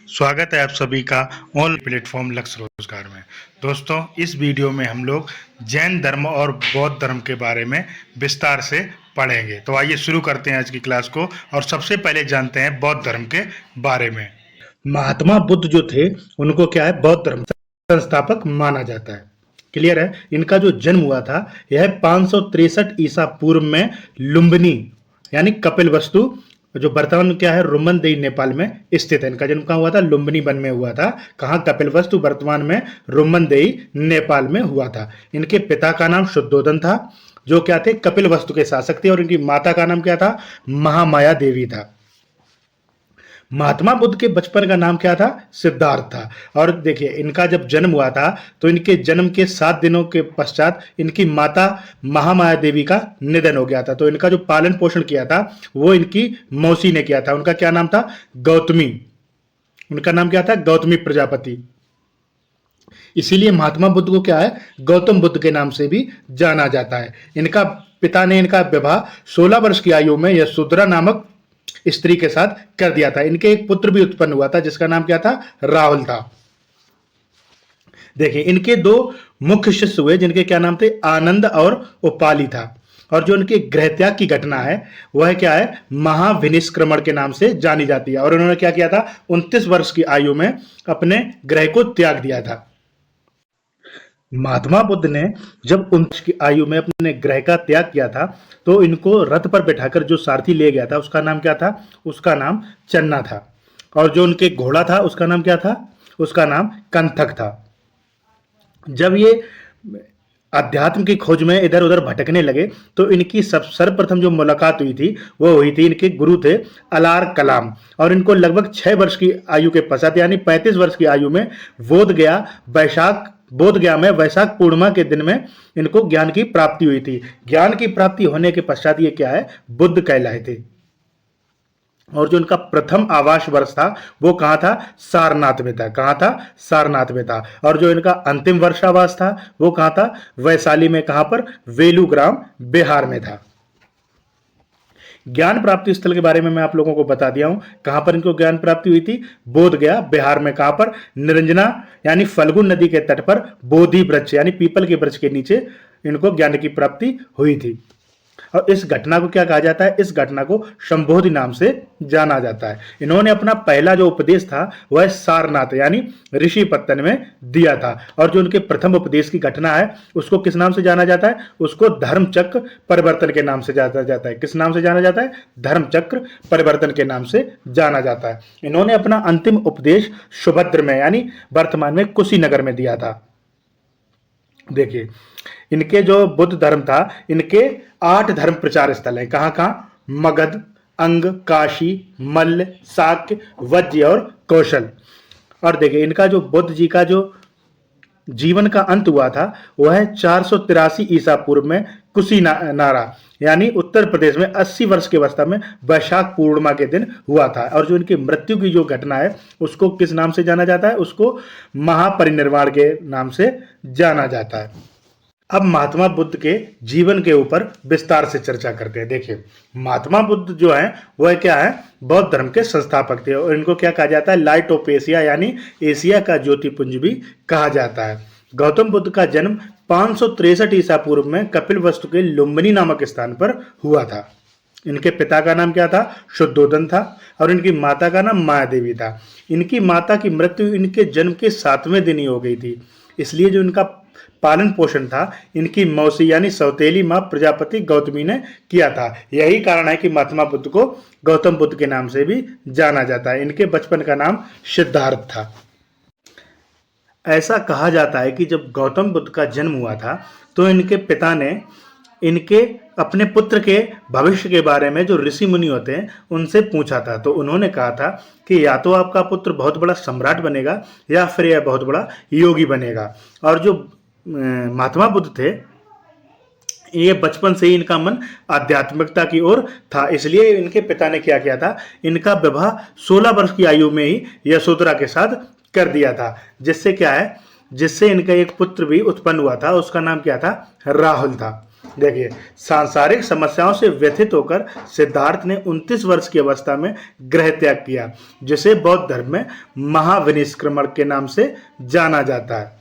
स्वागत है आप सभी का ऑन प्लेटफॉर्म लक्ष्य रोजगार में। दोस्तों, इस वीडियो में हम लोग जैन धर्म और बौद्ध धर्म के बारे में विस्तार से पढ़ेंगे। तो आइए शुरू करते हैं आज की क्लास को और सबसे पहले जानते हैं बौद्ध धर्म के बारे में। महात्मा बुद्ध जो थे उनको क्या है, बौद्ध धर्म संस्थापक माना जाता है। क्लियर है। इनका जो जन्म हुआ था यह 563 ईसा पूर्व में लुम्बिनी यानी कपिलवस्तु जो वर्तमान में क्या है रुमनदेई नेपाल में स्थित है। इनका जन्म कहाँ हुआ था? लुम्बिनी वन में हुआ था। कहाँ? कपिलवस्तु वर्तमान में रुमनदेई नेपाल में हुआ था। इनके पिता का नाम शुद्धोदन था जो क्या थे? कपिलवस्तु के शासक थे। और इनकी माता का नाम क्या था? महामाया देवी था। महात्मा बुद्ध के बचपन का नाम क्या था? सिद्धार्थ था। और देखिए, इनका जब जन्म हुआ था तो इनके जन्म के 7 दिनों के पश्चात इनकी माता महामाया देवी का निधन हो गया था। तो इनका जो पालन पोषण किया था वो इनकी मौसी ने किया था। उनका क्या नाम था? गौतमी। उनका नाम क्या था? गौतमी प्रजापति। इसीलिए महात्मा बुद्ध को क्या है, गौतम बुद्ध के नाम से भी जाना जाता है। इनका पिता ने इनका विवाह 16 वर्ष की आयु में यशोधरा नामक स्त्री के साथ कर दिया था। इनके एक पुत्र भी उत्पन्न हुआ था जिसका नाम क्या था? राहुल था। देखिए, इनके 2 मुख्य शिष्य हुए जिनके क्या नाम थे? आनंद और उपाली था। और जो इनके गृह त्याग की घटना है वह क्या है? महाविनिष्क्रमण के नाम से जानी जाती है। और उन्होंने क्या किया था? 29 वर्ष की आयु में अपने गृह को त्याग दिया था। महात्मा बुद्ध ने जब 19 की आयु में अपने गृह का त्याग किया था तो इनको रथ पर बैठाकर जो सारथी ले गया था उसका नाम क्या था? उसका नाम चन्ना था। और जो उनके घोड़ा था उसका नाम क्या था? उसका नाम कंथक था। जब ये अध्यात्म की खोज में इधर उधर भटकने लगे तो इनकी सर्वप्रथम जो मुलाकात हुई थी वो हुई थी, इनके गुरु थे अलार कलाम। और इनको लगभग 6 वर्ष की आयु के पश्चात यानी 35 वर्ष की आयु में बोधगया में वैशाख पूर्णिमा के दिन में इनको ज्ञान की प्राप्ति हुई थी। ज्ञान की प्राप्ति होने के पश्चात ये क्या है? बुद्ध कहलाए थे। और जो इनका प्रथम आवास वर्ष था वो कहाँ था? सारनाथ में था। कहाँ था? सारनाथ में था। और जो इनका अंतिम वर्षावास था वो कहाँ था? वैशाली में। कहाँ पर? वेलूग्राम बिहार में था। ज्ञान प्राप्ति स्थल के बारे में मैं आप लोगों को बता दिया हूं। कहां पर इनको ज्ञान प्राप्ति हुई थी? बोध गया बिहार में। कहां पर? निरंजना यानी फल्गुन नदी के तट पर बोधि वृक्ष यानी पीपल के वृक्ष के नीचे इनको ज्ञान की प्राप्ति हुई थी। और इस घटना को क्या कहा जाता है? इस घटना को संबोधि नाम से जाना जाता है। इन्होंने अपना पहला जो उपदेश था वह सारनाथ यानी ऋषिपत्तन में दिया था। और जो उनके प्रथम उपदेश की घटना है उसको किस नाम से जाना जाता है? उसको धर्मचक्र परिवर्तन के नाम से जाना जाता है। किस नाम से जाना जाता है? धर्मचक्र परिवर्तन के नाम से जाना जाता है। इन्होंने अपना अंतिम उपदेश सुभद्र में यानी वर्तमान में कुशीनगर में दिया था। देखिए, इनके जो बुद्ध धर्म था इनके 8 धर्म प्रचार स्थल हैं। कहाँ कहाँ? मगध, अंग, काशी, मल्ल, शाक्य, वज्य और कौशल। और देखिए, इनका जो बुद्ध जी का जो जीवन का अंत हुआ था वह 483 ईसा पूर्व में कुशीनारा यानी उत्तर प्रदेश में 80 वर्ष की अवस्था में वैशाख पूर्णिमा के दिन हुआ था। और जो इनकी मृत्यु की जो घटना है उसको किस नाम से जाना जाता है? उसको महापरिनिर्वाण के नाम से जाना जाता है। अब महात्मा बुद्ध के जीवन के ऊपर विस्तार से चर्चा करते हैं। देखिए, महात्मा बुद्ध जो है वह क्या है? बौद्ध धर्म के संस्थापक थे। और इनको क्या कहा जाता है? लाइट ऑफ एशिया यानी एशिया का ज्योतिपुंज भी कहा जाता है। गौतम बुद्ध का जन्म 563 ईसा पूर्व में कपिलवस्तु के लुम्बिनी नामक स्थान पर हुआ था। इनके पिता का नाम क्या था? शुद्धोदन था। और इनकी माता का नाम माया देवी था। इनकी माता की मृत्यु इनके जन्म के 7वें दिन ही हो गई थी। इसलिए जो इनका पालन पोषण था इनकी मौसी यानी सौतेली मां प्रजापति गौतमी ने किया था। यही कारण है कि महात्मा बुद्ध को गौतम बुद्ध के नाम से भी जाना जाता है। इनके बचपन का नाम सिद्धार्थ था। ऐसा कहा जाता है कि जब गौतम बुद्ध का जन्म हुआ था तो इनके पिता ने इनके अपने पुत्र के भविष्य के बारे में जो ऋषि मुनि होते हैं उनसे पूछा था। तो उन्होंने कहा था कि या तो आपका पुत्र बहुत बड़ा सम्राट बनेगा या फिर यह बहुत बड़ा योगी बनेगा। और जो महात्मा बुद्ध थे ये बचपन से ही इनका मन आध्यात्मिकता की ओर था। इसलिए इनके पिता ने क्या किया था? इनका विवाह 16 वर्ष की आयु में ही यशोधरा के साथ कर दिया था। जिससे क्या है? जिससे इनका एक पुत्र भी उत्पन्न हुआ था। उसका नाम क्या था? राहुल था। देखिए, सांसारिक समस्याओं से व्यथित होकर सिद्धार्थ ने 29 वर्ष की अवस्था में गृह त्याग किया, जिसे बौद्ध धर्म में महाविनिष्क्रमण के नाम से जाना जाता है।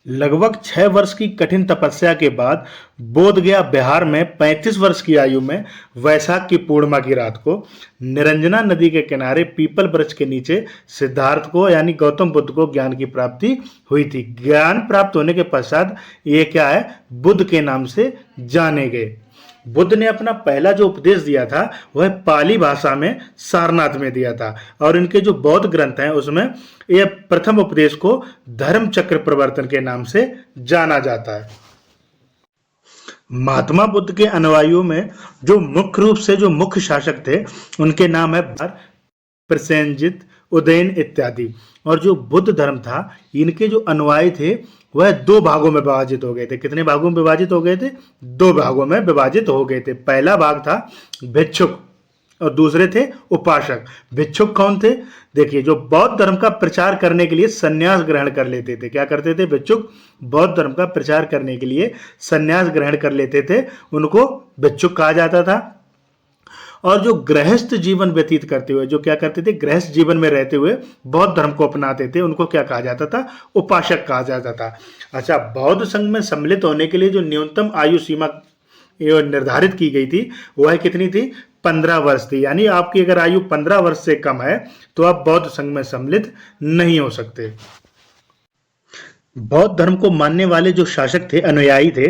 लगभग 6 वर्ष की कठिन तपस्या के बाद बोध गया बिहार में 35 वर्ष की आयु में वैशाख की पूर्णिमा की रात को निरंजना नदी के किनारे पीपल वृक्ष के नीचे सिद्धार्थ को यानी गौतम बुद्ध को ज्ञान की प्राप्ति हुई थी। ज्ञान प्राप्त होने के पश्चात ये क्या है, बुद्ध के नाम से जाने गए। बुद्ध ने अपना पहला जो उपदेश दिया था वह पाली भाषा में सारनाथ में दिया था, और इनके जो बौद्ध ग्रंथ हैं उसमें यह प्रथम उपदेश को धर्म चक्र प्रवर्तन के नाम से जाना जाता है। महात्मा बुद्ध के अनुयायियों में जो मुख्य रूप से जो मुख्य शासक थे उनके नाम है प्रसेनजित, उदयन इत्यादि। और जो बुद्ध धर्म था इनके जो अनुयायी थे वह 2 भागों में विभाजित हो गए थे। कितने भागों में विभाजित हो गए थे? 2 भागों में विभाजित हो गए थे। पहला भाग था भिक्षुक और दूसरे थे उपासक। भिक्षुक कौन थे? देखिए, जो बौद्ध धर्म का प्रचार करने के लिए संन्यास ग्रहण कर लेते थे। क्या करते थे? भिक्षुक बौद्ध धर्म का प्रचार करने के लिए संन्यास ग्रहण कर लेते थे, उनको भिक्षुक कहा जाता था। और जो गृहस्थ जीवन व्यतीत करते हुए, जो क्या करते थे, गृहस्थ जीवन में रहते हुए बौद्ध धर्म को अपनाते थे, उनको क्या कहा जाता था? उपासक कहा जाता था। अच्छा, बौद्ध संघ में सम्मिलित होने के लिए जो न्यूनतम आयु सीमा निर्धारित की गई थी वह कितनी थी? 15 वर्ष थी। यानी आपकी अगर आयु 15 वर्ष से कम है तो आप बौद्ध संघ में सम्मिलित नहीं हो सकते। बौद्ध धर्म को मानने वाले जो शासक थे, अनुयायी थे,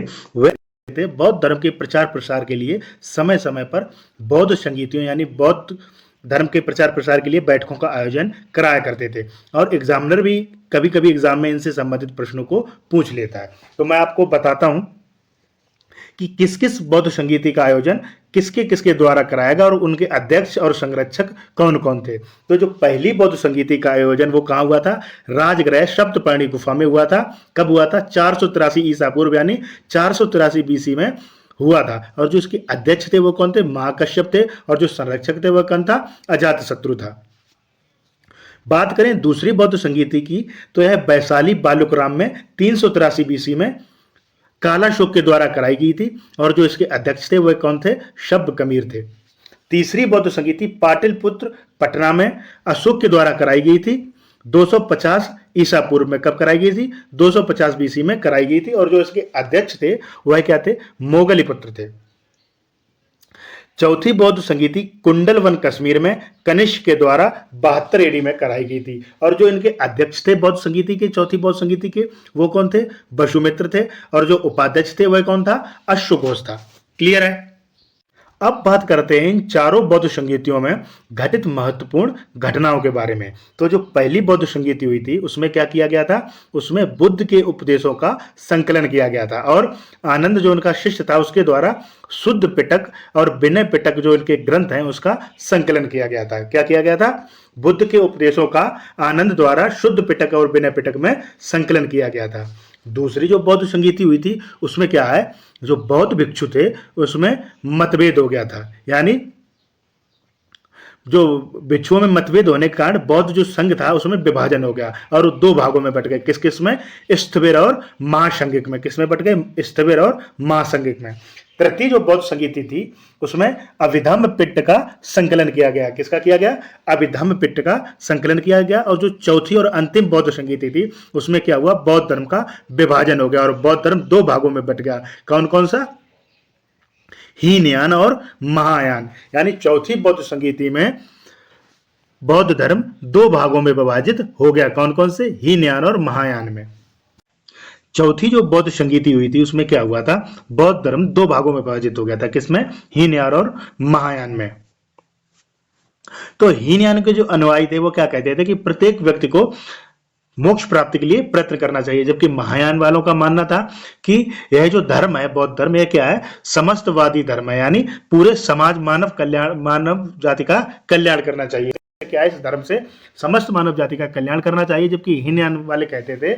वे बौद्ध धर्म के प्रचार प्रसार के लिए समय समय पर बौद्ध संगीतियों यानी बौद्ध धर्म के प्रचार प्रसार के लिए बैठकों का आयोजन कराया करते थे। और एग्जामिनर भी कभी कभी एग्जाम में इनसे संबंधित प्रश्नों को पूछ लेता है। तो मैं आपको बताता हूं कि किस किस बौद्ध संगीति का आयोजन किसके किसके द्वारा कराएगा और उनके अध्यक्ष और संरक्षक कौन कौन थे। तो जो पहली बौद्ध संगीति का आयोजन वो कहाँ हुआ था? राजगृह सप्तपर्णी गुफा में हुआ था। कब हुआ था? 483 ईसा पूर्व यानी 483 बीसी में हुआ था। और जो इसके अध्यक्ष थे वो कौन थे? महाकश्यप थे। और जो संरक्षक थे वह कौन था? अजातशत्रु था। बात करें दूसरी बौद्ध संगीति की तो यह वैशाली बालुकराम में 383 बीसी में कालाशोक के द्वारा कराई गई थी। और जो इसके अध्यक्ष थे वह कौन थे? शब्द कमीर थे। तीसरी बौद्ध संगीति पाटलिपुत्र पटना में अशोक के द्वारा कराई गई थी 250 ईसा पूर्व में। कब कराई गई थी? 250 बीसी में कराई गई थी। और जो इसके अध्यक्ष थे वह क्या थे? मोगलीपुत्र थे। चौथी बौद्ध संगीति कुंडलवन कश्मीर में कनिष्क के द्वारा 72 एडी में कराई गई थी। और जो इनके अध्यक्ष थे बौद्ध संगीति के, चौथी बौद्ध संगीति के, वो कौन थे? वसुमित्र थे। और जो उपाध्यक्ष थे वह कौन था? अश्वघोष था। क्लियर है? अब बात करते हैं इन चारों बौद्ध संगीतियों में घटित महत्वपूर्ण घटनाओं के बारे में। तो जो पहली बौद्ध संगीति हुई थी उसमें क्या किया गया था? उसमें बुद्ध के उपदेशों का संकलन किया गया था। और आनंद जो उनका शिष्य था उसके द्वारा शुद्ध पिटक और विनय पिटक जो इनके ग्रंथ हैं उसका संकलन किया गया था। क्या किया गया था? बुद्ध के उपदेशों का आनंद द्वारा शुद्ध पिटक और विनय पिटक में संकलन किया गया था। दूसरी जो बौद्ध संगीति हुई थी उसमें क्या है? जो बौद्ध भिक्षु थे उसमें मतभेद हो गया था। यानी जो भिक्षुओं में मतभेद होने के कारण बौद्ध जो संघ था उसमें विभाजन हो गया और 2 भागों में बट गए। किस किस में? स्थविर और महासंघिक में। किस में बट गए? स्थविर और महासंघिक में। तृतीय जो बौद्ध संगीति थी उसमें अभिधम्म पिट्ट का संकलन किया गया। किसका किया गया? अभिधम्म पिट्ट का संकलन किया गया। और जो चौथी और अंतिम बौद्ध संगीति थी उसमें क्या हुआ? बौद्ध धर्म का विभाजन हो गया और बौद्ध धर्म 2 भागों में बट गया। कौन कौन सा? हीनयान और महायान। यानी चौथी बौद्ध संगीति में बौद्ध धर्म 2 भागों में विभाजित हो गया। कौन कौन से? हीनयान और महायान में। चौथी जो बौद्ध संगीति हुई थी उसमें क्या हुआ था? बौद्ध धर्म 2 भागों में विभाजित हो गया था। किसमें? हीनयान और महायान में। तो हीनयान के जो अनुयायी थे वो क्या कहते थे कि प्रत्येक व्यक्ति को मोक्ष प्राप्ति के लिए प्रयत्न करना चाहिए, जबकि महायान वालों का मानना था कि यह जो धर्म है बौद्ध धर्म, यह क्या है? समस्तवादी धर्म है। यानी पूरे समाज मानव जाति का कल्याण करना चाहिए। क्या है, इस धर्म से समस्त मानव जाति का कल्याण करना चाहिए, जबकि हीनयान वाले कहते थे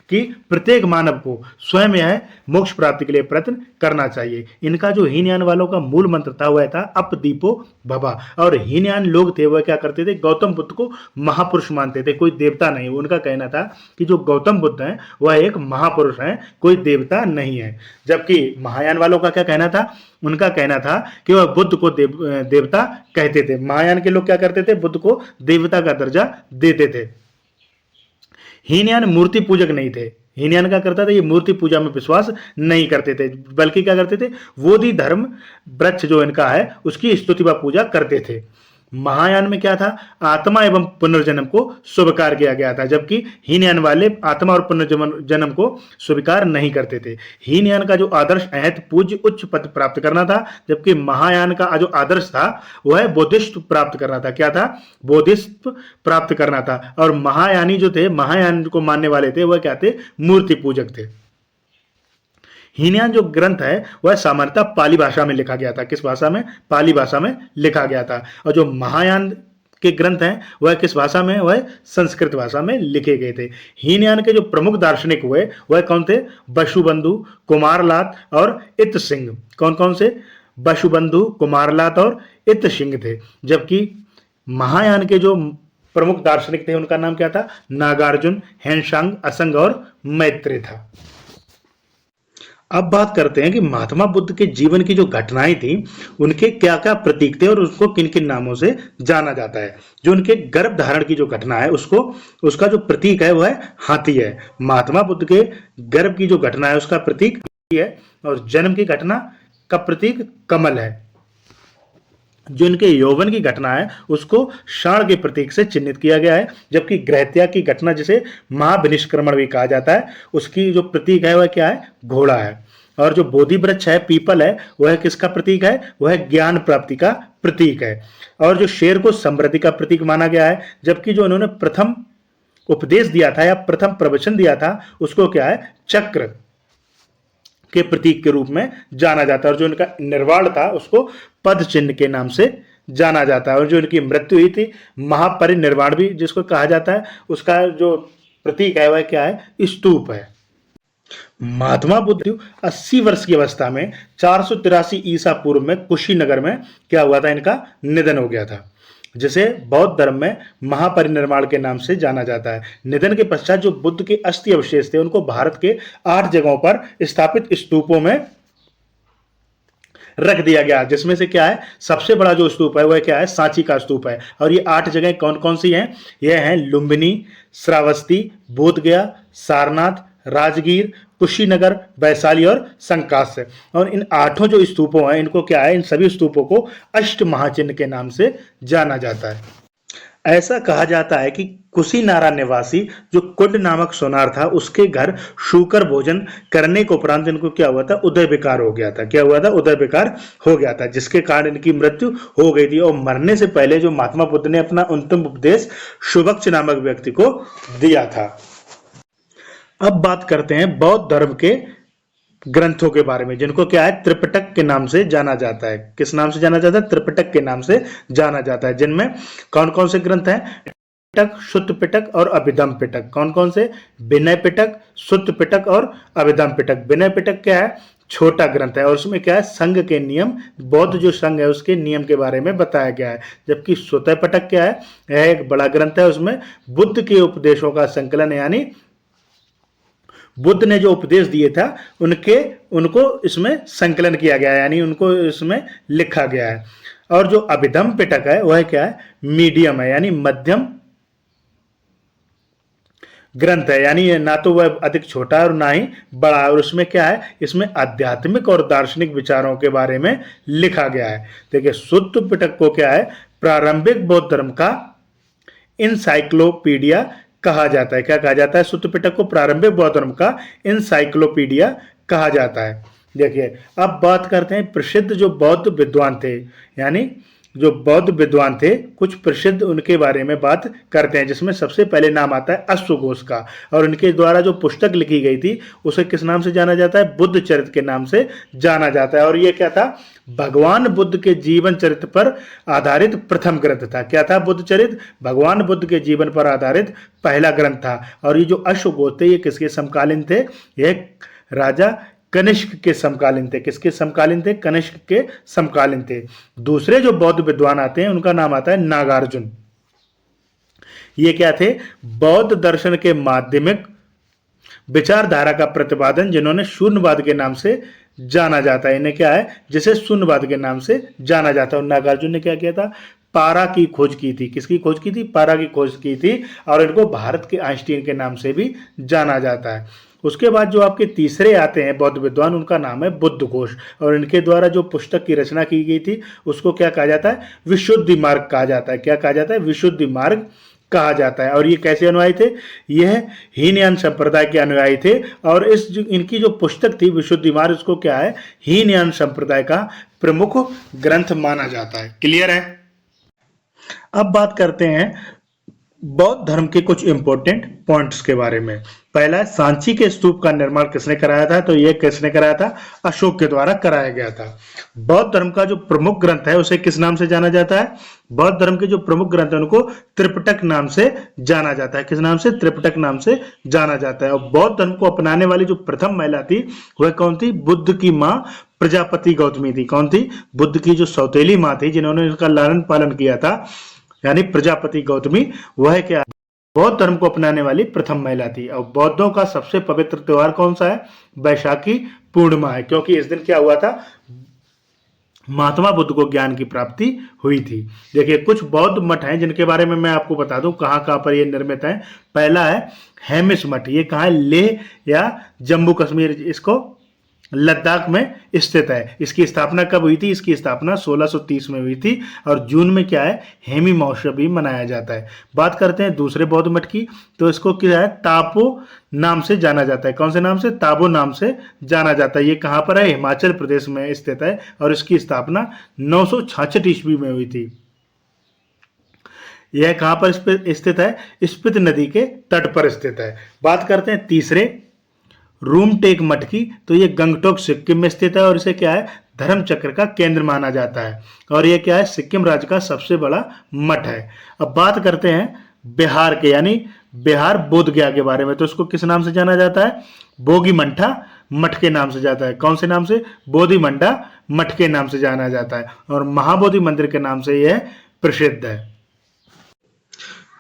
कि प्रत्येक मानव को स्वयं यह मोक्ष प्राप्ति के लिए प्रयत्न करना चाहिए। इनका जो हीनयान वालों का मूल मंत्र था वह था अपदीपो भवा। और हीनयान लोग थे वह क्या करते थे, गौतम बुद्ध को महापुरुष मानते थे, कोई देवता नहीं। उनका कहना था कि जो गौतम बुद्ध हैं वह एक महापुरुष हैं, कोई देवता नहीं है। जबकि महायान वालों का क्या कहना था, उनका कहना था कि वह बुद्ध को देवता कहते थे। महायान के लोग क्या करते थे, बुद्ध को देवता का दर्जा देते थे। हीनयान मूर्ति पूजक नहीं थे। हीनयान क्या करता था, ये मूर्ति पूजा में विश्वास नहीं करते थे, बल्कि क्या करते थे, बोधि धर्म वृक्ष जो इनका है उसकी स्तुति व पूजा करते थे। महायान में क्या था, आत्मा एवं पुनर्जन्म को स्वीकार किया गया था, जबकि हीनयान वाले आत्मा और पुनर्जन्म को स्वीकार नहीं करते थे। हीनयान का जो आदर्श अहत पूज्य उच्च पद प्राप्त करना था, जबकि महायान का जो आदर्श था वह बोधिस्त्व प्राप्त करना था। क्या था, बोधिस्त्व प्राप्त करना था। और महायानी जो थे, महायान को मानने वाले थे, वह क्या थे, मूर्ति पूजक थे। हीनयान जो ग्रंथ है वह सामान्यतः पाली भाषा में लिखा गया था। किस भाषा में, पाली भाषा में लिखा गया था। और जो महायान के ग्रंथ हैं वह किस भाषा में, वह संस्कृत भाषा में लिखे गए थे। हीनयान के जो प्रमुख दार्शनिक हुए वह कौन थे, बसुबंधु, कुमारलात और इत सिंह। कौन कौन से, बसुबंधु, कुमारलात और इत सिंह थे। जबकि महायान के जो प्रमुख दार्शनिक थे उनका नाम क्या था, नागार्जुन, हेनसांग, असंग और मैत्रेय था। अब बात करते हैं कि महात्मा बुद्ध के जीवन की जो घटनाएं थी उनके क्या क्या प्रतीक थे और उसको किन किन नामों से जाना जाता है। जो उनके गर्भ धारण की जो घटना है उसको, उसका जो प्रतीक है वह हाथी है। महात्मा बुद्ध के गर्भ की जो घटना है उसका प्रतीक हाथी है, और जन्म की घटना का प्रतीक कमल है। जो इनके यौवन की घटना है उसको षाण के प्रतीक से चिन्हित किया गया है, जबकि गृहत्याग की घटना जिसे महाविनिष्क्रमण भी कहा जाता है उसकी जो प्रतीक है वह क्या है, घोड़ा है। और जो बोधि वृक्ष है, पीपल है, वह किसका प्रतीक है, वह ज्ञान प्राप्ति का प्रतीक है। और जो शेर को समृद्धि का प्रतीक माना गया है, जबकि जो उन्होंने प्रथम उपदेश दिया था या प्रथम प्रवचन दिया था उसको क्या है, चक्र के प्रतीक के रूप में जाना जाता है। और जो इनका निर्वाण था उसको पद चिन्ह के नाम से जाना जाता है। और जो इनकी मृत्यु हुई थी, महापरिनिर्वाण भी जिसको कहा जाता है, उसका जो प्रतीक है वह क्या है, स्तूप है। महात्मा बुद्ध 80 वर्ष की अवस्था में 483 ईसा पूर्व में कुशीनगर में क्या हुआ था, इनका निधन हो गया था, जिसे बौद्ध धर्म में महापरिनिर्वाण के नाम से जाना जाता है। निधन के पश्चात जो बुद्ध के अस्थि अवशेष थे उनको भारत के 8 जगहों पर स्थापित स्तूपों में रख दिया गया, जिसमें से क्या है, सबसे बड़ा जो स्तूप है वह क्या है, सांची का स्तूप है। और ये 8 जगह कौन कौन सी हैं, यह हैं लुम्बिनी, श्रावस्ती, बोधगया, सारनाथ, राजगीर, कुशीनगर, वैशाली और संकास्य। और इन 8 जो स्तूपों हैं इनको क्या है, इन सभी स्तूपों को अष्ट महाचिन्ह के नाम से जाना जाता है। ऐसा कहा जाता है कि कुशीनारा निवासी जो कुंड नामक सोनार था उसके घर शूकर भोजन करने के उपरांत इनको क्या हुआ था, उदय विकार हो गया था। क्या हुआ था, उदय विकार हो गया था, जिसके कारण इनकी मृत्यु हो गई थी। और मरने से पहले जो महात्मा बुद्ध ने अपना अंतिम उपदेश शुभक्ष नामक व्यक्ति को दिया था। अब बात करते हैं बौद्ध धर्म के ग्रंथों के बारे में, जिनको क्या है, त्रिपिटक के नाम से जाना जाता है। किस नाम से जाना जाता है, त्रिपिटक के नाम से जाना जाता है। जिनमें कौन कौन से ग्रंथ हैं, पिटक, शुद्ध पिटक और अभिधम पिटक। कौन कौन से, विनय पिटक, शुद्ध पिटक और अभिधम पिटक। विनय पिटक क्या है, छोटा ग्रंथ है और उसमें क्या है, संघ के नियम, बौद्ध जो संघ है उसके नियम के बारे में बताया गया है। जबकि सुतय पिटक क्या है, यह एक बड़ा ग्रंथ है, उसमें बुद्ध के उपदेशों का संकलन, यानी बुद्ध ने जो उपदेश दिए था उनको इसमें संकलन किया गया है, यानी उनको इसमें लिखा गया है। और जो अभिधम पिटक है वह क्या है, मीडियम है, यानी मध्यम ग्रंथ है, यानी ना तो वह अधिक छोटा है और ना ही बड़ा है। और उसमें क्या है, इसमें आध्यात्मिक और दार्शनिक विचारों के बारे में लिखा गया है। देखिए, शुद्ध पिटक को क्या है, प्रारंभिक बौद्ध धर्म का इनसाइक्लोपीडिया कहा जाता है। क्या कहा जाता है, शुद्ध पिटक को प्रारंभिक बौद्ध धर्म का इनसाइक्लोपीडिया कहा जाता है। देखिए, अब बात करते हैं प्रसिद्ध जो बौद्ध विद्वान थे, यानी जो बौद्ध विद्वान थे कुछ प्रसिद्ध उनके बारे में बात करते हैं, जिसमें सबसे पहले नाम आता है अश्वघोष का। और उनके द्वारा जो पुस्तक लिखी गई थी उसे किस नाम से जाना जाता है? बुद्ध चरित्र के नाम से जाना जाता है। और ये क्या था? भगवान बुद्ध के जीवन चरित्र पर आधारित प्रथम ग्रंथ था। क्या था? बुद्ध चरित्र भगवान बुद्ध के जीवन पर आधारित पहला ग्रंथ था। और ये जो अश्वघोष थे ये किसके समकालीन थे? ये राजा कनिष्क के समकालीन थे। किसके समकालीन थे? कनिष्क के समकालीन थे। दूसरे जो बौद्ध विद्वान आते हैं उनका नाम आता है नागार्जुन। ये क्या थे? बौद्ध दर्शन के माध्यमिक विचारधारा का प्रतिपादन जिन्होंने शून्यवाद के नाम से जाना जाता है। इन्हें क्या है? जिसे शून्यवाद के नाम से जाना जाता है। और नागार्जुन ने क्या किया था? पारा की खोज की थी। किसकी खोज की थी? पारा की खोज की थी। और इनको भारत के आइंस्टीन के नाम से भी जाना जाता है। उसके बाद जो आपके तीसरे आते हैं बौद्ध विद्वान, उनका नाम है बुद्धघोष। और इनके द्वारा जो पुस्तक की रचना की गई थी उसको क्या कहा जाता है? विशुद्धि मार्ग कहा जाता है। क्या कहा जाता है? विशुद्धि मार्ग कहा जाता है। और ये कैसे अनुयायी थे? यह हीनयान संप्रदाय के अनुयायी थे। और इनकी जो पुस्तक थी विशुद्धि मार्ग, इसको क्या है? हीनयान संप्रदाय का प्रमुख ग्रंथ माना जाता है। क्लियर है? अब बात करते हैं बौद्ध धर्म के कुछ इंपॉर्टेंट पॉइंट्स के बारे में। पहला है, सांची के स्तूप का निर्माण किसने कराया था? तो यह किसने कराया था? अशोक के द्वारा कराया गया था। बौद्ध धर्म का जो प्रमुख ग्रंथ है उसे किस नाम से जाना जाता है? बौद्ध धर्म के जो प्रमुख ग्रंथ है उनको त्रिपिटक नाम से जाना जाता है। किस नाम से? त्रिपिटक नाम से जाना जाता है। और बौद्ध धर्म को अपनाने वाली जो प्रथम महिला थी वह कौन थी? बुद्ध की मां प्रजापति गौतमी थी। कौन थी? बुद्ध की जो सौतेली मां थी जिन्होंने इसका लालन पालन किया था, यानी प्रजापति गौतमी, वह क्या बौद्ध धर्म को अपनाने वाली प्रथम महिला थी। और बौद्धों का सबसे पवित्र त्योहार कौन सा है? वैशाखी पूर्णिमा है, क्योंकि इस दिन क्या हुआ था? महात्मा बुद्ध को ज्ञान की प्राप्ति हुई थी। देखिए कुछ बौद्ध मठ हैं जिनके बारे में मैं आपको बता दूं कहां कहां पर ये निर्मित है। पहला है हेमिस मठ। ये कहां है? लेह या जम्मू कश्मीर, इसको लद्दाख में स्थित है। इसकी स्थापना कब हुई थी? इसकी स्थापना 1630 में हुई थी। और जून में क्या है? हेमी महोत्सव भी मनाया जाता है। बात करते हैं दूसरे बौद्ध मठ की, तो इसको क्या है? तापो नाम से जाना जाता है। कौन से नाम से? ताबो नाम से जाना जाता है। ये कहां पर है? हिमाचल प्रदेश में स्थित है। और इसकी स्थापना 966 ईस्वी में हुई थी। यह कहां पर स्थित है? स्पीति नदी के तट पर स्थित है। बात करते हैं तीसरे रूमटेक मठ की, तो ये गंगटोक सिक्किम में स्थित है। और इसे क्या है? धर्म चक्र का केंद्र माना जाता है। और ये क्या है? सिक्किम राज्य का सबसे बड़ा मठ है। अब बात करते हैं बिहार के, यानी बिहार बोध गया के बारे में, तो इसको किस नाम से जाना जाता है? बोगी मंठा मठ के नाम से जाता है। कौन से नाम से? बोधि मंडा मठ के नाम से जाना जाता है। और महाबोधि मंदिर के नाम से यह प्रसिद्ध है।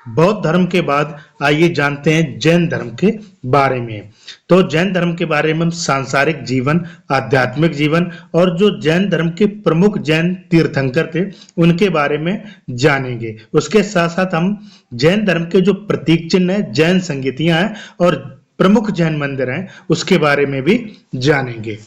बौद्ध धर्म के बाद आइए जानते हैं जैन धर्म के बारे में। तो जैन धर्म के बारे में हम सांसारिक जीवन, आध्यात्मिक जीवन और जो जैन धर्म के प्रमुख जैन तीर्थंकर थे उनके बारे में जानेंगे। उसके साथ साथ हम जैन धर्म के जो प्रतीक चिन्ह है, जैन संगीतियां हैं और प्रमुख जैन मंदिर हैं उसके बारे में भी जानेंगे।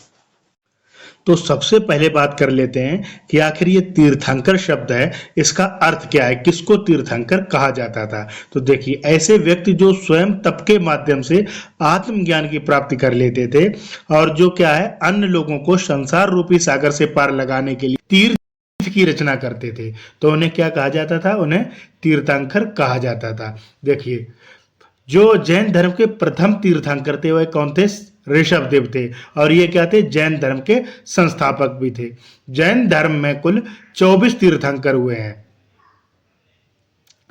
तो सबसे पहले बात कर लेते हैं कि आखिर ये तीर्थंकर शब्द है, इसका अर्थ क्या है? किसको तीर्थंकर कहा जाता था? तो देखिए, ऐसे व्यक्ति जो स्वयं तप के माध्यम से आत्मज्ञान की प्राप्ति कर लेते थे और जो क्या है, अन्य लोगों को संसार रूपी सागर से पार लगाने के लिए तीर्थ की रचना करते थे, तो उन्हें क्या कहा जाता था? उन्हें तीर्थंकर कहा जाता था। देखिए, जो जैन धर्म के प्रथम तीर्थंकर थे वह कौन थे? ऋषभदेव थे। और ये क्या थे? जैन धर्म के संस्थापक भी थे। जैन धर्म में कुल 24 तीर्थंकर हुए हैं,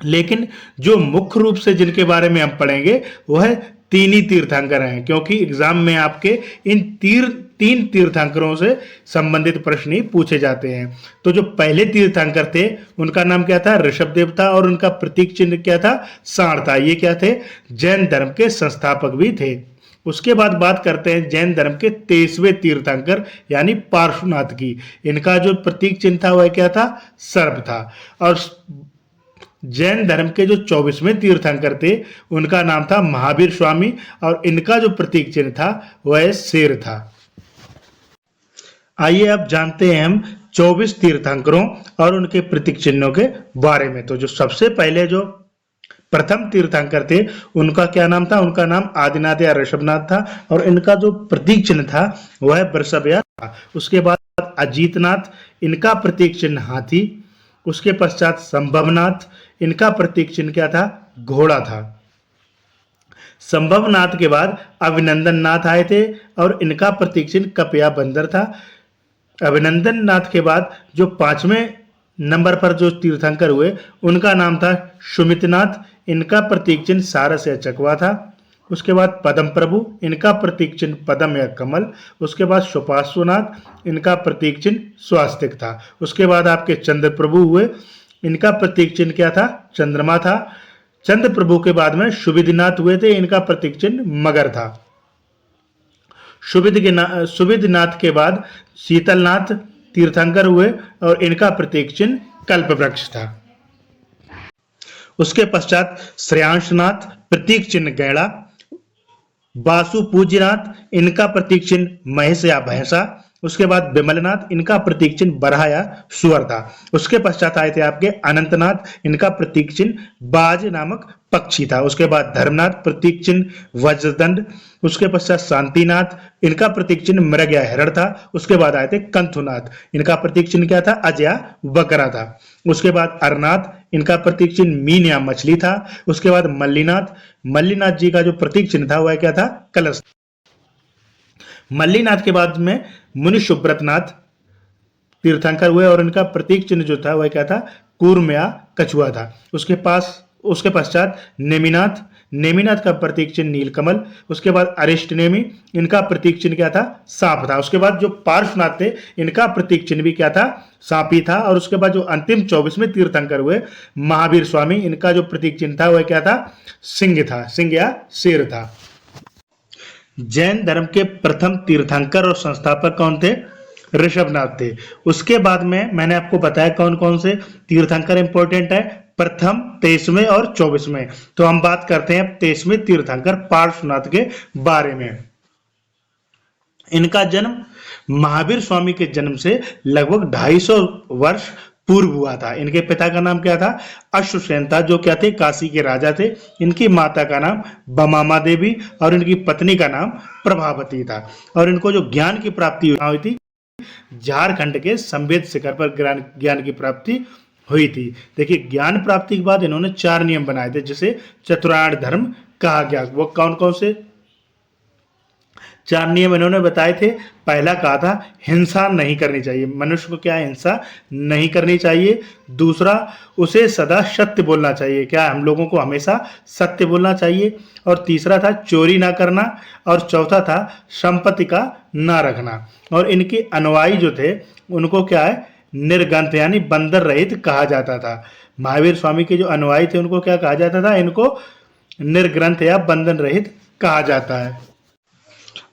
लेकिन जो मुख्य रूप से जिनके बारे में हम पढ़ेंगे वह 3 ही तीर्थंकर हैं, क्योंकि एग्जाम में आपके इन 3 तीर्थंकरों से संबंधित प्रश्न ही पूछे जाते हैं। तो जो पहले तीर्थंकर थे उनका नाम क्या था? ऋषभदेव था। और उनका प्रतीक चिन्ह क्या था? सांड था। ये क्या थे? जैन धर्म के संस्थापक भी थे। उसके बाद बात करते हैं जैन धर्म के 23वें तीर्थंकर यानी पार्श्वनाथ की। इनका जो प्रतीक चिन्ह था वह क्या था? सर्प था। और जैन धर्म के जो 24वें तीर्थंकर थे उनका नाम था महावीर स्वामी। और इनका जो प्रतीक चिन्ह था वह शेर था। आइए अब जानते हैं हम 24 तीर्थंकरों और उनके प्रतीक चिन्हों के बारे में। तो जो सबसे पहले जो प्रथम तीर्थंकर थे उनका क्या नाम था? उनका नाम आदिनाथ या ऋषभनाथ था। और इनका जो प्रतीक चिन्ह था वह वृषभ था। उसके बाद अजीतनाथ, इनका प्रतीक चिन्ह हाथी। उसके पश्चात संभवनाथ, इनका प्रतीक चिन्ह क्या था? घोड़ा था। संभवनाथ के बाद अभिनंदन नाथ आए थे और इनका प्रतीक चिन्ह कपया बंदर था। अभिनंदन नाथ के बाद जो 5वें नंबर पर जो तीर्थंकर हुए उनका नाम था सुमितनाथ, इनका प्रतीक चिन्ह सारस या चकवा था। उसके बाद पद्म प्रभु, इनका प्रतीक चिन्ह पद्म या कमल। उसके बाद सुपार्श्वनाथ, इनका प्रतीक चिन्ह स्वास्तिक था। उसके बाद आपके चंद्र प्रभु हुए, इनका प्रतीक चिन्ह क्या था? चंद्रमा था। चंद्र प्रभु के बाद में सुविधिनाथ हुए थे, इनका प्रतीक चिन्ह मगर था। सुविधनाथ के बाद शीतलनाथ तीर्थंकर हुए और इनका प्रतीक चिन्ह कल्प वृक्ष था। उसके पश्चात श्रेयांशनाथ, प्रतीक चिन्ह गैड़ा। वासु पूज्यनाथ, इनका प्रतीक चिन्ह महिष या भैंसा। उसके बाद विमलनाथ, इनका प्रतीक चिन्ह बरहा या सुअर था। उसके पश्चात आए थे आपके अनंतनाथ, इनका प्रतीक चिन्ह बाज नामक पक्षी था। उसके बाद धर्मनाथ, प्रतीक चिन्ह वज्रदंड। उसके पश्चात शांतिनाथ, इनका प्रतीक चिन्ह मृग या हिरण था। उसके बाद आए थे कंथुनाथ, इनका प्रतीक चिन्ह क्या था? अज या बकरा था। उसके बाद अरनाथ, इनका प्रतीक चिन्ह मीन या मछली था। उसके बाद मल्लीनाथ, मल्लीनाथ जी का जो प्रतीक चिन्ह था वह क्या था? कलश। मल्लीनाथ के बाद में मुनि सुब्रतनाथ तीर्थंकर हुए और इनका प्रतीक चिन्ह जो था वह क्या था? कूर्म या कछुआ था। उसके पश्चात नेमिनाथ, नेमिनाथ का प्रतीक चिन्ह नीलकमल। उसके बाद अरिष्टनेमी, इनका प्रतीक चिन्ह क्या था? सांप था। उसके बाद जो पार्श्वनाथ थे इनका प्रतीक चिन्ह भी क्या था? सांपी था। और उसके बाद जो अंतिम 24वें तीर्थंकर हुए महावीर स्वामी, इनका जो प्रतीक चिन्ह था वह क्या था? सिंह था, सिंह या शेर था। जैन धर्म के प्रथम तीर्थंकर और संस्थापक कौन थे? ऋषभनाथ थे। उसके बाद में मैंने आपको बताया कौन कौन से तीर्थंकर इंपॉर्टेंट है, प्रथम, 23वें और 24वें। तो हम बात करते हैं 23वें तीर्थंकर पार्श्वनाथ के बारे में। इनका जन्म महावीर स्वामी के जन्म से लगभग 250 वर्ष पूर्व हुआ था। इनके पिता का नाम क्या था? अश्वसेन था, जो क्या थे? काशी के राजा थे। इनकी माता का नाम बमामा देवी और इनकी पत्नी का नाम प्रभावती था। और इनको जो ज्ञान की प्राप्ति हुई थी झारखंड के संवेद शिखर पर ज्ञान की प्राप्ति हुई थी। देखिए, ज्ञान प्राप्ति के बाद इन्होंने 4 नियम बनाए थे जिसे चतुरार्य धर्म कहा गया। वो कौन कौन से 4 नियम इन्होंने बताए थे? पहला कहा था हिंसा नहीं करनी चाहिए, मनुष्य को क्या है? हिंसा नहीं करनी चाहिए। दूसरा, उसे सदा सत्य बोलना चाहिए, क्या हम लोगों को हमेशा सत्य बोलना चाहिए। और तीसरा था चोरी ना करना। और चौथा था संपत्ति का ना रखना। और इनके अनुयायी जो थे उनको क्या है? निर्ग्रंथ यानी बंदर रहित कहा जाता था। महावीर स्वामी के जो अनुयायी थे उनको क्या कहा जाता था? इनको निर्ग्रंथ या बंधन रहित कहा जाता है।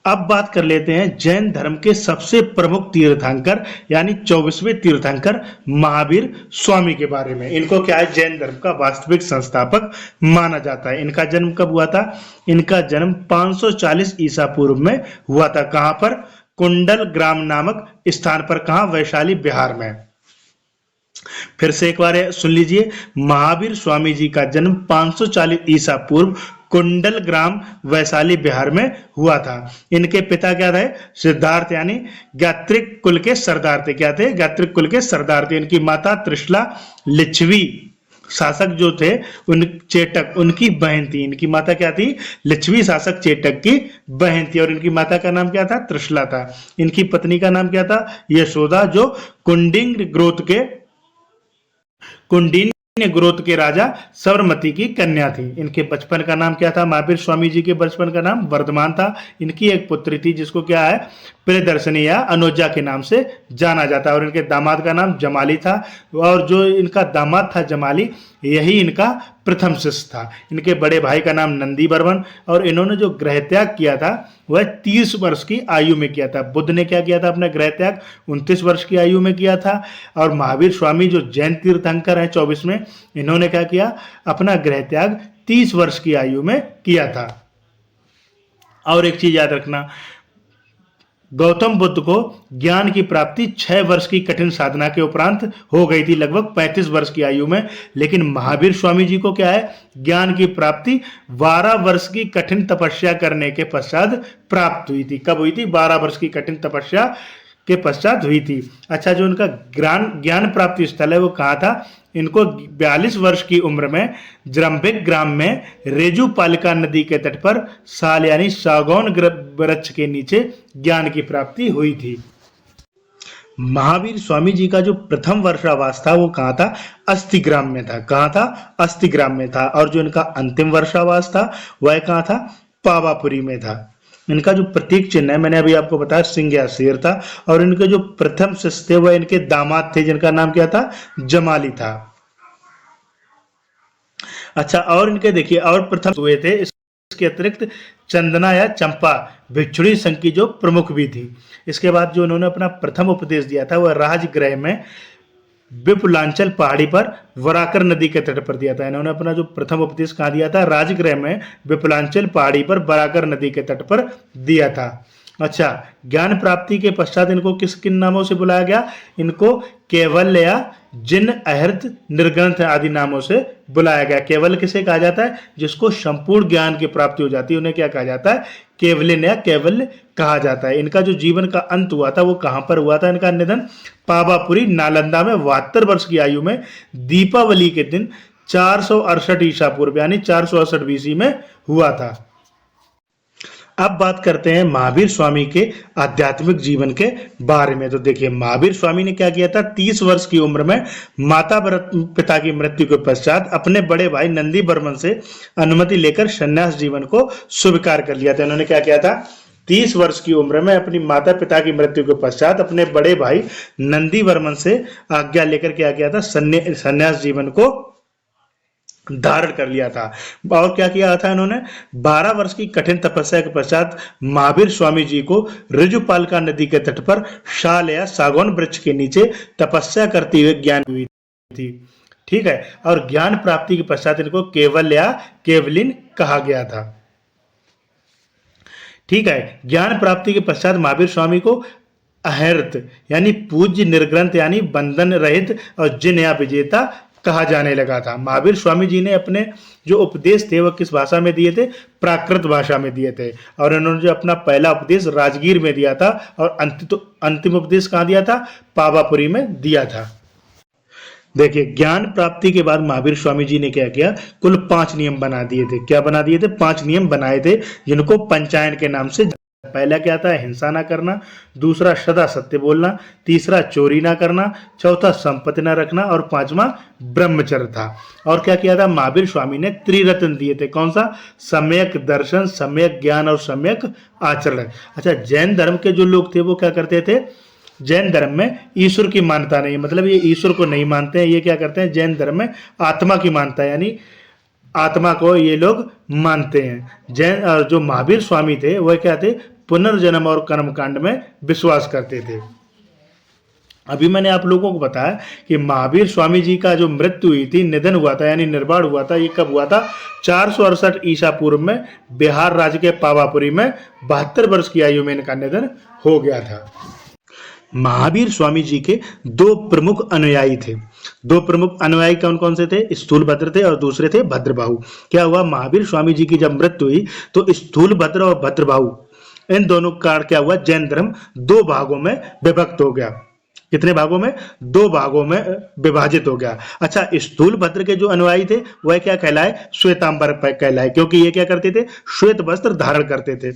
अब बात कर लेते हैं जैन धर्म के सबसे प्रमुख तीर्थंकर यानी 24वें तीर्थंकर महावीर स्वामी के बारे में। इनको क्या है? जैन धर्म का वास्तविक संस्थापक माना जाता है। इनका जन्म कब हुआ था? इनका जन्म 540 ईसा पूर्व में हुआ था। कहां पर? कुंडल ग्राम नामक स्थान पर। कहां? वैशाली बिहार में। फिर से एक बार सुन लीजिए, महावीर स्वामी जी का जन्म 540 ईसा पूर्व कुंडल ग्राम वैशाली बिहार में हुआ था। इनके पिता क्या थे? सिद्धार्थ यानी गात्रिक कुल के सरदार थे। क्या थे? गात्रिक कुल के सरदार थे। इनकी माता त्रिशला लिच्छवी शासक जो थे उन चेटक उनकी बहन थी। इनकी माता क्या थी? लिच्छवी शासक चेटक की बहन थी। और इनकी माता का नाम क्या था? त्रिशला था। इनकी पत्नी का नाम क्या था? यशोदा, जो कुंडिन्य गोत्र के राजा साबरमती की कन्या थी। इनके बचपन का नाम क्या था? महावीर स्वामी जी के बचपन का नाम वर्धमान था। इनकी एक पुत्री थी जिसको क्या है? प्रियदर्शनी या अनुजा के नाम से जाना जाता है। और इनके दामाद का नाम जमाली था। और जो इनका दामाद था जमाली, यही इनका प्रथम शिष्य था। इनके बड़े भाई का नाम नंदी बर्मन। और इन्होंने जो गृह त्याग किया था वह 30 वर्ष की आयु में किया था। बुद्ध ने क्या किया था? अपना गृह त्याग 29 वर्ष की आयु में किया था। और महावीर स्वामी जो जैन तीर्थंकर है 24 में, इन्होंने क्या किया? अपना गृह त्याग 30 वर्ष की आयु में किया था। और एक चीज याद रखना, गौतम बुद्ध को ज्ञान की प्राप्ति 6 वर्ष की कठिन साधना के उपरांत हो गई थी, लगभग 35 वर्ष की आयु में। लेकिन महावीर स्वामी जी को क्या है? ज्ञान की प्राप्ति 12 वर्ष की कठिन तपस्या करने के पश्चात प्राप्त हुई थी। कब हुई थी? 12 वर्ष की कठिन तपस्या के पश्चात हुई थी। अच्छा, जो इनका ज्ञान ज्ञान प्राप्ति स्थल है वो कहाँ था? इनको 42 वर्ष की उम्र में जरम्बिक ग्राम में रेजुपालिका नदी के तट पर साल यानी सागौन वृक्ष के नीचे ज्ञान की प्राप्ति हुई थी। महावीर स्वामी जी का जो प्रथम वर्षावास था वो कहाँ था? अस्थिग्राम में था। कहाँ था? अस्थिग्राम में था। और जो इनका अंतिम वर्षावास था वह कहाँ था? पावापुरी में था। इनका जो प्रतीक चिन्ह है मैंने अभी आपको बताया सिंह या शेर था। और इनके जो प्रथम शिष्य थे वह इनके दामाद थे जिनका नाम क्या था? जमाली था। अच्छा, और इनके देखिए और प्रथम हुए थे इसके अतिरिक्त चंदना या चंपा भिक्षुणी संघ की जो प्रमुख भी थी। इसके बाद जो उन्होंने अपना प्रथम उपदेश दिया था वह राजगृह में विपुलांचल पहाड़ी पर वराकर नदी के तट पर दिया था। इन्होंने अपना जो प्रथम उपदेश कहाँ दिया था? राजगृह में विपुलांचल पहाड़ी पर वराकर नदी के तट पर दिया था। अच्छा, ज्ञान प्राप्ति के पश्चात इनको किस किन नामों से बुलाया गया? इनको केवल्य, जिन, अहर्त, निर्ग्रंथ आदि नामों से बुलाया गया। केवल किसे कहा जाता है? जिसको संपूर्ण ज्ञान की प्राप्ति हो जाती है उन्हें क्या कहा जाता है? केवलिन या केवल्य कहा जाता है। इनका जो जीवन का अंत हुआ था वो कहाँ पर हुआ था? इनका निधन पावापुरी नालंदा में 72 वर्ष की आयु में दीपावली के दिन 468 ईसा पूर्व यानी 468 बीसी में हुआ था। अब बात करते हैं महावीर स्वामी के आध्यात्मिक जीवन के बारे में। तो देखिए, महावीर स्वामी ने क्या किया था? 30 वर्ष की उम्र में माता पिता की मृत्यु के पश्चात अपने बड़े भाई नंदी बर्मन से अनुमति लेकर संन्यास जीवन को स्वीकार कर लिया था। इन्होंने क्या किया था? 30 वर्ष की उम्र में अपनी माता पिता की मृत्यु के पश्चात अपने बड़े भाई नंदी बर्मन से आज्ञा लेकर क्या किया था? संन्यास जीवन को धारण कर लिया था। और क्या किया था इन्होंने? 12 वर्ष की कठिन तपस्या के पश्चात महावीर स्वामी जी को ऋजुपालिका नदी के तट पर शाल या सागौन वृक्ष के नीचे तपस्या करते हुए ज्ञान हुई थी। ठीक है, और ज्ञान प्राप्ति के पश्चात इनको केवल या केवलिन कहा गया था। ठीक है, ज्ञान प्राप्ति के पश्चात महावीर स्वामी को अहर्त यानी पूज्य, निर्ग्रंथ यानी बंधन रहित और जिन या विजेता कहा जाने लगा था। महावीर स्वामी जी ने अपने जो उपदेश थे वह किस भाषा में दिए थे? प्राकृत भाषा में दिए थे। और इन्होंने जो अपना पहला उपदेश राजगीर में दिया था और अंतिम उपदेश कहाँ दिया था? पावापुरी में दिया था। देखिए, ज्ञान प्राप्ति के बाद महावीर स्वामी जी ने क्या किया? कुल 5 नियम बना दिए थे। क्या बना दिए थे? 5 नियम बनाए थे जिनको पंचायन के नाम से। पहला क्या था? हिंसा ना करना। दूसरा सदा सत्य बोलना। तीसरा चोरी ना करना। चौथा संपत्ति ना रखना। और 5वां ब्रह्मचर्य था। और क्या किया था? महावीर स्वामी ने त्रिरत्न दिए थे। कौन सा? सम्यक दर्शन, सम्यक ज्ञान और सम्यक आचरण। अच्छा, जैन धर्म के जो लोग थे वो क्या करते थे? जैन धर्म में ईश्वर की मान्यता नहीं, मतलब ये ईश्वर को नहीं मानते हैं। ये क्या करते हैं? जैन धर्म में आत्मा की मानता है, यानी आत्मा को ये लोग मानते हैं। जैन और जो महावीर स्वामी थे वह क्या थे? पुनर्जन्म और कर्मकांड में विश्वास करते थे। अभी मैंने आप लोगों को बताया कि महावीर स्वामी जी का जो मृत्यु हुई थी, निधन हुआ था यानी निर्वाण हुआ था, ये कब हुआ था? 468 ईसा पूर्व में बिहार राज्य के पावापुरी में 72 वर्ष की आयु में इनका निधन हो गया था। महावीर स्वामी जी के 2 प्रमुख अनुयायी थे। 2 प्रमुख अनुयायी कौन कौन से थे? स्थूलभद्र थे और दूसरे थे भद्रबाहु। क्या हुआ? महावीर स्वामी जी की जब मृत्यु हुई तो स्थूलभद्र और भद्रबाहु इन दोनों का क्या हुआ? जैन धर्म 2 भागों में विभक्त हो गया। कितने भागों में? 2 भागों में विभाजित हो गया। अच्छा, स्थूलभद्र के जो अनुयायी थे वह क्या कहलाए? श्वेतांबर कहलाए, क्योंकि ये क्या करते थे? श्वेत वस्त्र धारण करते थे।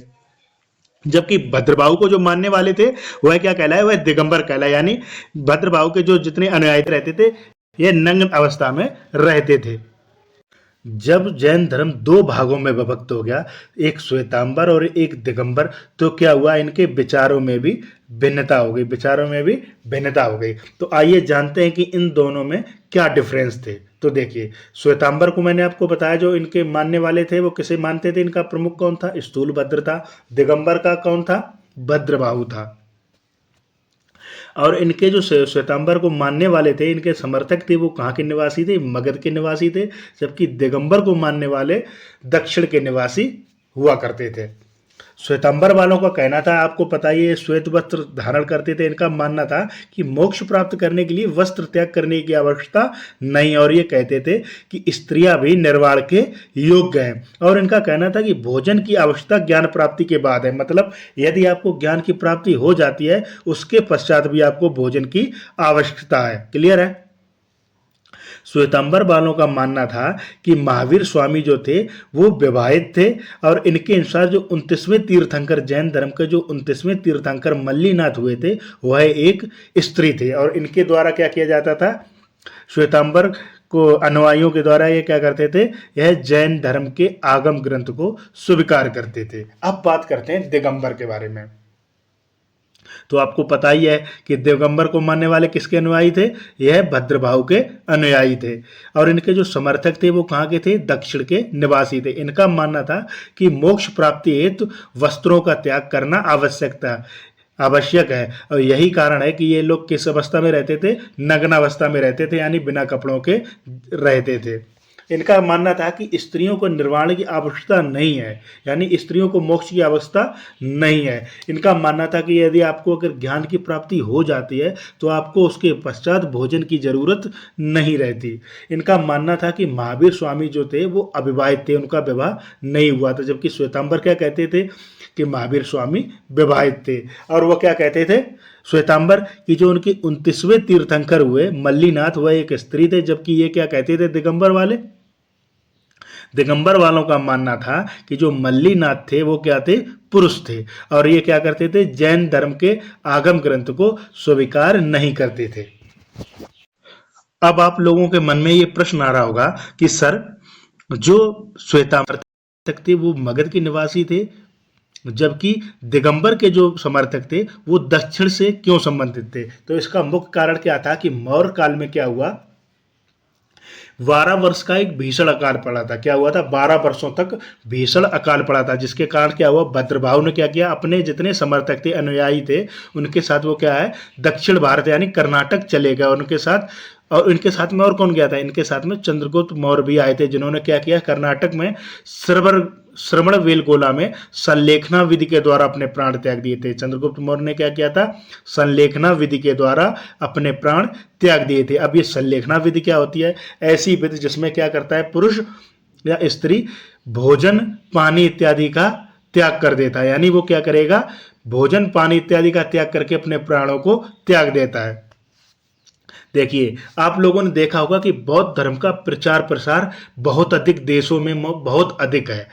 जबकि भद्रबाहु को जो मानने वाले थे वह क्या कहलाए? वह दिगंबर कहलाए, यानी भद्रबाहु के जो जितने अनुयायी रहते थे ये नग्न अवस्था में रहते थे। जब जैन धर्म 2 भागों में विभक्त हो गया, एक श्वेतांबर और एक दिगंबर, तो क्या हुआ? इनके विचारों में भी भिन्नता हो गई। विचारों में भी भिन्नता हो गई। तो आइए जानते हैं कि इन दोनों में क्या डिफरेंस थे। तो देखिए, श्वेतांबर को मैंने आपको बताया जो इनके मानने वाले थे वो किसे मानते थे? इनका प्रमुख कौन था? स्थूलभद्र था। दिगंबर का कौन था? भद्रबाहु था। और इनके जो श्वेतांबर को मानने वाले थे, इनके समर्थक थे, वो कहाँ के निवासी थे? मगध के निवासी थे। जबकि दिगंबर को मानने वाले दक्षिण के निवासी हुआ करते थे। श्वेतांबर वालों का कहना था, आपको पता ही है, श्वेत वस्त्र धारण करते थे। इनका मानना था कि मोक्ष प्राप्त करने के लिए वस्त्र त्याग करने की आवश्यकता नहीं, और ये कहते थे कि स्त्रियां भी निर्वाण के योग्य हैं। और इनका कहना था कि भोजन की आवश्यकता ज्ञान प्राप्ति के बाद है, मतलब यदि आपको ज्ञान की प्राप्ति हो जाती है उसके पश्चात भी आपको भोजन की आवश्यकता है। क्लियर है। श्वेतांबर वालों का मानना था कि महावीर स्वामी जो थे वो विवाहित थे, और इनके अनुसार जो 29वें तीर्थंकर, जैन धर्म के जो 29वें तीर्थंकर मल्लीनाथ हुए थे, वह एक स्त्री थे। और इनके द्वारा क्या किया जाता था, श्वेतांबर को अनुयायियों के द्वारा ये क्या करते थे, यह जैन धर्म के आगम ग्रंथ को स्वीकार करते थे। अब बात करते हैं दिगंबर के बारे में। तो आपको पता ही है कि दिगंबर को मानने वाले किसके अनुयायी थे, यह भद्रभाव के अनुयायी थे। और इनके जो समर्थक थे वो कहाँ के थे, दक्षिण के निवासी थे। इनका मानना था कि मोक्ष प्राप्ति हेतु वस्त्रों का त्याग करना आवश्यक है। और यही कारण है कि ये लोग किस अवस्था में रहते थे, नग्न अवस्था में रहते थे, यानी बिना कपड़ों के रहते थे। इनका मानना था कि स्त्रियों को निर्वाण की आवश्यकता नहीं है, यानी स्त्रियों को मोक्ष की आवश्यकता नहीं है। इनका मानना था कि यदि आपको अगर ज्ञान की प्राप्ति हो जाती है तो आपको उसके पश्चात भोजन की जरूरत नहीं रहती। इनका मानना था कि महावीर स्वामी जो थे वो अविवाहित थे, उनका विवाह नहीं हुआ था, जबकि श्वेतांबर क्या कहते थे कि महावीर स्वामी विवाहित थे। और वो क्या कहते थे, श्वेतांबर की जो उनके 29वें तीर्थंकर हुए मल्लीनाथ, वह एक स्त्री थे, जबकि ये क्या कहते थे, दिगंबर वाले, दिगंबर वालों का मानना था कि जो मल्लीनाथ थे वो क्या थे, पुरुष थे, और ये क्या करते थे, जैन धर्म के आगम ग्रंथ को स्वीकार नहीं करते थे। अब आप लोगों के मन में ये प्रश्न आ रहा होगा कि सर, जो श्वेतांबर थे वो मगध के निवासी थे, जबकि दिगंबर के जो समर्थक थे वो दक्षिण से क्यों संबंधित थे। तो इसका मुख्य कारण क्या था कि मौर्य काल में क्या हुआ, 12 वर्ष का एक भीषण अकाल पड़ा था। क्या हुआ था, 12 वर्षों तक भीषण अकाल पड़ा था, जिसके कारण क्या हुआ, भद्रभाव ने क्या किया, अपने जितने समर्थक थे, अनुयायी थे, उनके साथ वो क्या है, दक्षिण भारत यानी कर्नाटक चले गए उनके साथ। और इनके साथ में और कौन गया था, इनके साथ में चंद्रगुप्त मौर्य भी आए थे, जिन्होंने क्या किया, कर्नाटक में श्रवण बेलगोला में संलेखना विधि के द्वारा अपने प्राण त्याग दिए थे। चंद्रगुप्त मौर्य ने क्या किया था, संलेखना विधि के द्वारा अपने प्राण त्याग दिए थे। अब ये संलेखना विधि क्या होती है, ऐसी विधि जिसमें क्या करता है, पुरुष या स्त्री भोजन पानी इत्यादि का त्याग कर देता है, यानी वो क्या करेगा, भोजन पानी इत्यादि का त्याग करके अपने प्राणों को त्याग देता है। देखिए, आप लोगों ने देखा होगा कि बौद्ध धर्म का प्रचार प्रसार बहुत अधिक देशों में बहुत अधिक है,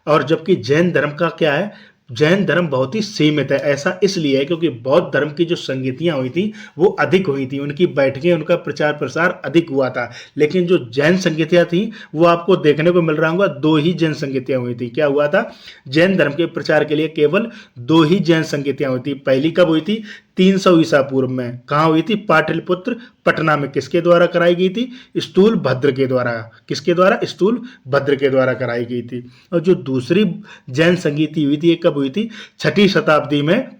और जबकि जैन धर्म का क्या है, जैन धर्म बहुत ही सीमित है। ऐसा इसलिए है क्योंकि बौद्ध धर्म की जो संगतियां हुई थी वो अधिक हुई थी, उनकी बैठकें, उनका प्रचार प्रसार अधिक हुआ था। लेकिन जो जैन संगतियां थी वो आपको देखने को मिल रहा होगा, 2 ही जैन संगतियां हुई थी। क्या हुआ था, जैन धर्म के प्रचार के लिए केवल 2 ही जैन संगतियां हुई थी। पहली कब हुई थी, 300 ईसा पूर्व में। कहाँ हुई थी, पाटलिपुत्र पटना में। किसके द्वारा कराई गई थी, स्थूल भद्र के द्वारा। किसके द्वारा, स्थूल भद्र के द्वारा कराई गई थी। और जो दूसरी जैन संगीति हुई थी, ये कब हुई थी, 6ठी शताब्दी में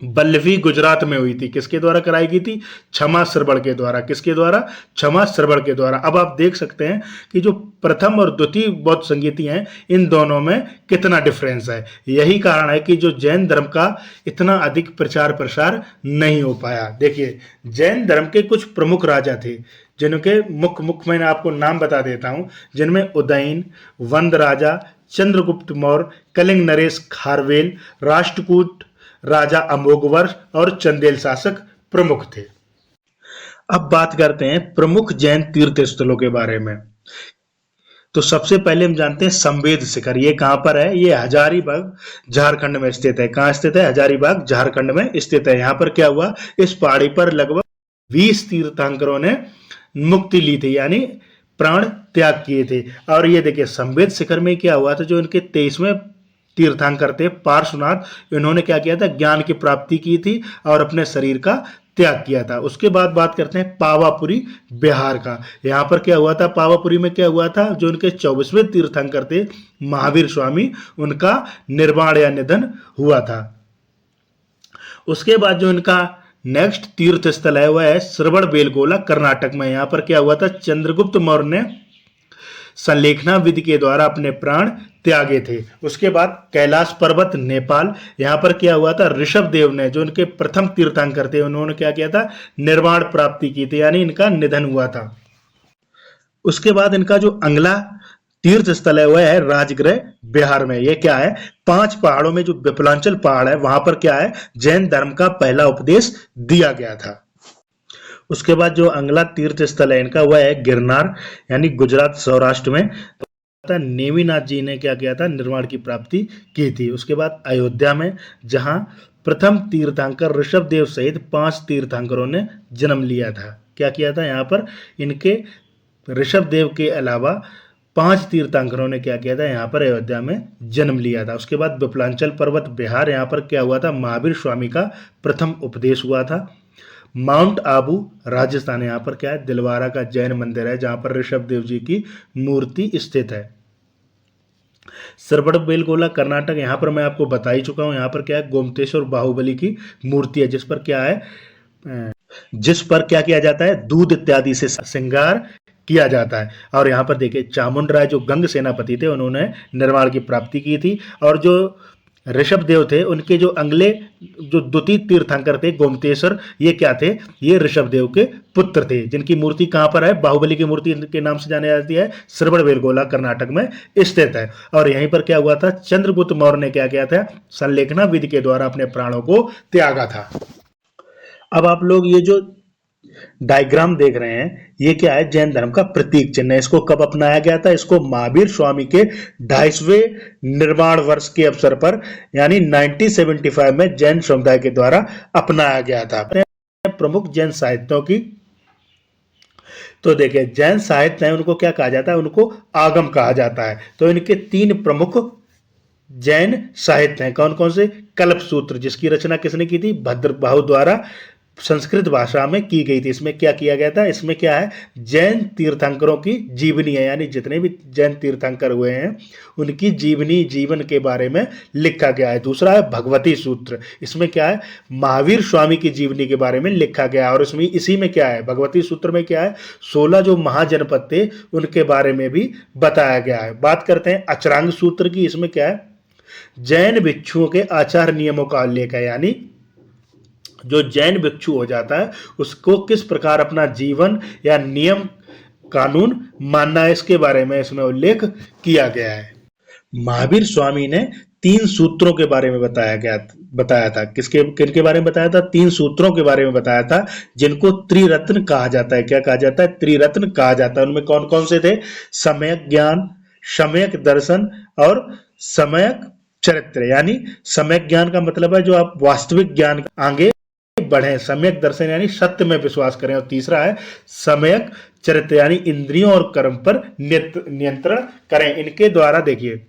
बल्लभी गुजरात में हुई थी। किसके द्वारा कराई गई थी, क्षमा श्रवण के द्वारा। किसके द्वारा, क्षमा श्रवण के द्वारा। अब आप देख सकते हैं कि जो प्रथम और द्वितीय बौद्ध संगीति हैं, इन दोनों में कितना डिफरेंस है। यही कारण है कि जो जैन धर्म का इतना अधिक प्रचार प्रसार नहीं हो पाया। देखिए, जैन धर्म के कुछ प्रमुख राजा थे, जिनके मुख्य मैंने आपको नाम बता देता हूं, जिनमें उदयन, वंद राजा, चंद्रगुप्त मौर्य, कलिंग नरेश खारवेल, राष्ट्रकूट राजा अमोघवर्ष और चंदेल शासक प्रमुख थे। अब बात करते हैं प्रमुख जैन तीर्थ स्थलों के बारे में। तो सबसे पहले हम जानते हैं संवेद शिखर। ये कहां पर है, ये हजारीबाग झारखंड में स्थित है। कहां स्थित है, हजारीबाग झारखंड में स्थित है। यहां पर क्या हुआ, इस पहाड़ी पर लगभग 20 तीर्थंकरों ने मुक्ति ली थी, यानी प्राण त्याग किए थे। और ये देखिए, संवेद शिखर में क्या हुआ था, जो इनके 23वें तीर्थंकर थे पार्श्वनाथ, इन्होंने क्या किया था, ज्ञान की प्राप्ति की थी और अपने शरीर का त्याग किया था। उसके बाद बात करते हैं पावापुरी बिहार का। यहां पर क्या हुआ था, पावापुरी में क्या हुआ था, जो उनके 24वें तीर्थंकर थे महावीर स्वामी, उनका निर्वाण या निधन हुआ था। उसके बाद जो इनका नेक्स्ट तीर्थ स्थल है वह है श्रवण बेलगोला कर्नाटक में। यहां पर क्या हुआ था, चंद्रगुप्त मौर्य ने संलेखना विधि के द्वारा अपने प्राण त्यागे थे। उसके बाद कैलाश पर्वत नेपाल, यहाँ पर क्या हुआ था, ऋषभ देव ने, जो इनके प्रथम तीर्थंकर थे, उन्होंने क्या किया था, निर्वाण प्राप्ति की थी, यानी इनका निधन हुआ था। उसके बाद इनका जो अगला तीर्थ स्थल है वह है राजगृह बिहार में। यह क्या है, 5 पहाड़ों में जो विपुलांचल पहाड़ है वहां पर क्या है, जैन धर्म का पहला उपदेश दिया गया था। उसके बाद जो अगला तीर्थ स्थल है इनका वह है गिरनार, यानी गुजरात सौराष्ट्र में। नेमिनाथ जी ने क्या किया था, निर्वाण की प्राप्ति की थी। उसके बाद अयोध्या में, जहां प्रथम तीर्थंकर ऋषभ देव सहित 5 तीर्थंकरों ने जन्म लिया था। क्या किया था, यहाँ पर इनके ऋषभ देव के अलावा 5 तीर्थंकरों ने क्या किया था, यहाँ पर अयोध्या में जन्म लिया था। उसके बाद विपुलांचल पर्वत बिहार, यहाँ पर क्या हुआ था, महावीर स्वामी का प्रथम उपदेश हुआ था। माउंट आबू राजस्थान, यहाँ पर क्या है, दिलवारा का जैन मंदिर है जहां पर ऋषभ देव जी की मूर्ति स्थित है। श्रवणबेलगोला कर्नाटक, यहाँ पर मैं आपको बता ही चुका हूं, यहाँ पर क्या है, गोमतेश्वर बाहुबली की मूर्ति है जिस पर क्या किया जाता है, दूध इत्यादि से श्रृंगार किया जाता है। और यहाँ पर देखिए चामुंड राय जो गंग सेनापति थे उन्होंने निर्वाण की प्राप्ति की थी। और जो ऋषभ देव थे उनके जो अगले जो द्वितीय तीर्थंकर थे गोमतेश्वर, ये क्या थे, ये ऋषभ देव के पुत्र थे, जिनकी मूर्ति कहाँ पर है, बाहुबली की मूर्ति के नाम से जानी जाती है, श्रवणबेलगोला कर्नाटक में स्थित है। और यहीं पर क्या हुआ था, चंद्रगुप्त मौर्य ने क्या किया था, संलेखना विधि के द्वारा अपने प्राणों को त्यागा था। अब आप लोग ये जो डायग्राम देख रहे हैं ये क्या है, जैन धर्म का प्रतीक चिन्ह है। इसको कब अपनाया गया था, इसको महावीर स्वामी के 250वें निर्वाण वर्ष के अवसर पर यानी 1975 में जैन समुदाय के द्वारा अपनाया गया था। प्रमुख जैन साहित्यों की तो देखिए, जैन साहित्य है उनको क्या कहा जाता है, उनको आगम कहा जाता है। तो इनके 3 प्रमुख जैन साहित्य हैं, कौन कौन से, कल्प सूत्र जिसकी रचना किसने की थी, भद्रबाहु द्वारा संस्कृत भाषा में की गई थी। इसमें क्या किया गया था, इसमें क्या है, जैन तीर्थंकरों की जीवनी है, यानी जितने भी जैन तीर्थंकर हुए हैं उनकी जीवनी, जीवन के बारे में लिखा गया है। दूसरा है भगवती सूत्र, इसमें क्या है, महावीर स्वामी की जीवनी के बारे में लिखा गया है। और इसमें इसी में क्या है, भगवती सूत्र में क्या है, 16 जो महाजनपद थे उनके बारे में भी बताया गया है। बात करते हैं अचरांग सूत्र की, इसमें क्या है, जैन भिक्षुओं के आचार नियमों का उल्लेख है, यानी जो जैन भिक्षु हो जाता है उसको किस प्रकार अपना जीवन या नियम कानून मानना है, इसके बारे में इसमें उल्लेख किया गया है। महावीर स्वामी ने 3 सूत्रों के बारे में बताया था। किनके बारे में बताया था, 3 सूत्रों के बारे में बताया था जिनको त्रिरत्न कहा जाता है। क्या कहा जाता है, त्रिरत्न कहा जाता है। उनमें कौन कौन से थे, सम्यक ज्ञान, सम्यक दर्शन और सम्यक चरित्र। यानी सम्यक ज्ञान का मतलब है जो आप वास्तविक ज्ञान आगे बढ़े, सम्यक दर्शन यानी सत्य में विश्वास करें, और तीसरा है सम्यक चरित्र यानी इंद्रियों और कर्म पर नियंत्रण करें। इनके द्वारा देखिए,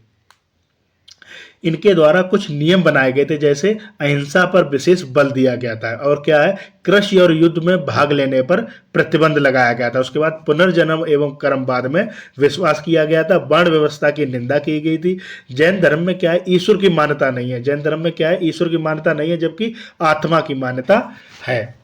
इनके द्वारा कुछ नियम बनाए गए थे, जैसे अहिंसा पर विशेष बल दिया गया था, और क्या है, कृषि और युद्ध में भाग लेने पर प्रतिबंध लगाया गया था। उसके बाद पुनर्जन्म एवं कर्मवाद में विश्वास किया गया था। वर्ण व्यवस्था की निंदा की गई थी। जैन धर्म में क्या है, ईश्वर की मान्यता नहीं है। जैन धर्म में क्या है, ईश्वर की मान्यता नहीं है, जबकि आत्मा की मान्यता है।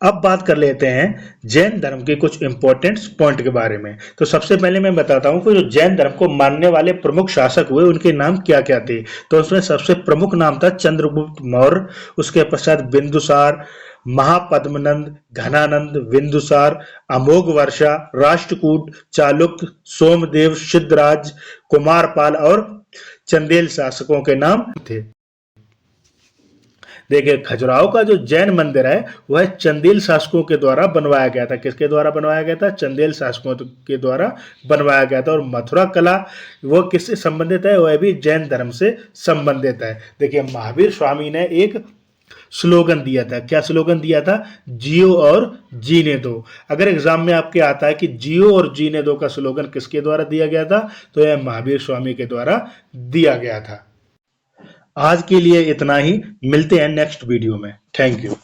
अब बात कर लेते हैं जैन धर्म के कुछ इंपॉर्टेंट पॉइंट के बारे में। तो सबसे पहले मैं बताता हूं कि जो जैन धर्म को मानने वाले प्रमुख शासक हुए उनके नाम क्या क्या थे। तो उसमें सबसे प्रमुख नाम था चंद्रगुप्त मौर्य, उसके पश्चात बिंदुसार, महापद्मनंद, घनानंद, बिंदुसार, अमोघ वर्षा, राष्ट्रकूट, चालुक्य, सोमदेव, सिद्धराज, कुमारपाल और चंदेल शासकों के नाम थे। देखिए, खजुराहो का जो जैन मंदिर है वह चंदेल शासकों के द्वारा बनवाया गया था। किसके द्वारा बनवाया गया था, चंदेल शासकों के द्वारा बनवाया गया था। और मथुरा कला वो किससे संबंधित है, वह भी जैन धर्म से संबंधित है। देखिए, महावीर स्वामी ने एक स्लोगन दिया था। क्या स्लोगन दिया था, जियो और जीने दो। अगर एग्जाम में आपके आता है कि जियो और जीने दो का स्लोगन किसके द्वारा दिया गया था, तो यह महावीर स्वामी के द्वारा दिया गया था। आज के लिए इतना ही, मिलते हैं नेक्स्ट वीडियो में। Thank you.